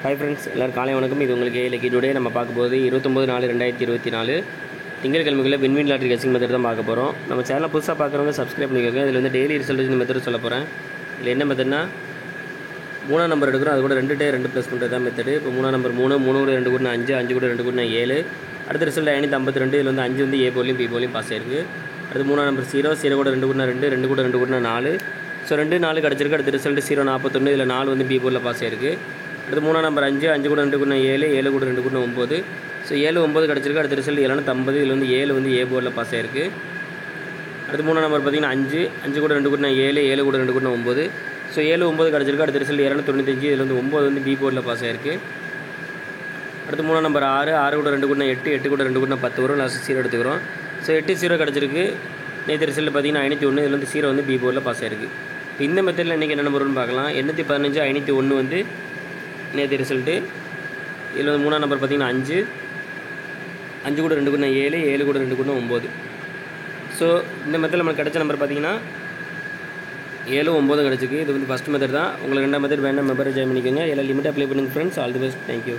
Hi friends, எல்லோரும் காலை வணக்கம். இது உங்களுக்கு இலக்கி டுடே நம்ம பார்க்க போகுது 29/4/2024 திங்கட்கிழமைக்குள்ள வின்வின் லாட்ரி கெஸ்ஸிங் மெத்தட் தான் பார்க்க போகிறோம். நம்ம சேனலை புதுசாக பார்க்குறவங்க சப்ஸ்கிரைப் பண்ணிக்கோங்க. இதில் வந்து டெய்லி ரிசல்ட் மெத்தட் சொல்ல போகிறேன். இதில் என்ன மெத்தட்னா 3ஆம் நம்பர் எடுக்கிறோம், அது கூட 2 டே 2 ப்ளஸ் பண்ணுறது தான் மெத்தடு. இப்போ 3ஆம் நம்பர் 3 கூட 2 கூட 5 5 கூட 2 கூட 7. அடுத்த ரிசல்ட் 552. இதில் வந்து 5 வந்து ஏ போலையும் பி போலையும் பாஸ் ஆயிருக்கு. அடுத்து 3ஆம் நம்பர் 0 கூட 2 கூட 2 2 கூட 2 கூட 4. ஸோ 2 4 கிடச்சிருக்கு. அடுத்த ரிசல்ட் 041. இதில் 4 வந்து பி போலில் பாஸ் ஆயிருக்கு. அடுத்து 3ஆம் நம்பர் 5 கூட 2 கூட 7 7 கூட 2 கூட 9. ஸோ 7 9 கிடச்சிருக்கு. அடுத்த ரிசல்ட் 750. இதில் வந்து 7 வந்து ஏ போர்டில் பாஸ் ஆயிருக்கு. அடுத்து 3ஆம் நம்பர் பார்த்திங்கன்னா 5 கூட 2 கூட 7 7 கூட 2 கூட 9. ஸோ 7 9 கிடச்சிருக்கு. அடுத்த ரிசல்ட் 295. இதில் வந்து 9 வந்து பி போர்டில் பாஸ் ஆயிருக்கு. அடுத்து 3ஆம் நம்பர் 6 கூட 2 கூட 8 8 கூட 2 கூட 10 வரும். லாஸ்ட் 0 எடுத்துக்கிறோம். ஸோ 8 0 கிடச்சிருக்கு. நேற்று ரிசல்ட் பார்த்திங்கன்னா 501. இதில் வந்து 0 வந்து பி போர்டில் பாஸ் ஆயிருக்கு. இப்போ இந்த மெத்தடில் இன்றைக்கி என்ன நம்பர்னு பார்க்கலாம். 815 501 வந்து நேற்று ரிசல்ட்டு. இதில் வந்து 3ஆம் நம்பர் பார்த்திங்கன்னா 5 கூட 2 கூட 7 7 கூட 2 கூட 9. ஸோ இந்த மெத்தடில் நமக்கு கிடச்ச நம்பர் பார்த்திங்கன்னா 7 9 கிடச்சிருக்கு. இது வந்து ஃபஸ்ட் மெத்தட் தான். உங்களுக்கு 2ஆம் மெத்தட் வேண்டாம் மெம்பரை ஜாயின் பண்ணிக்கோங்க. எல்லாம் லிமிட் அப்ளை பண்ணுங்கள் friends. All the best. Thank you.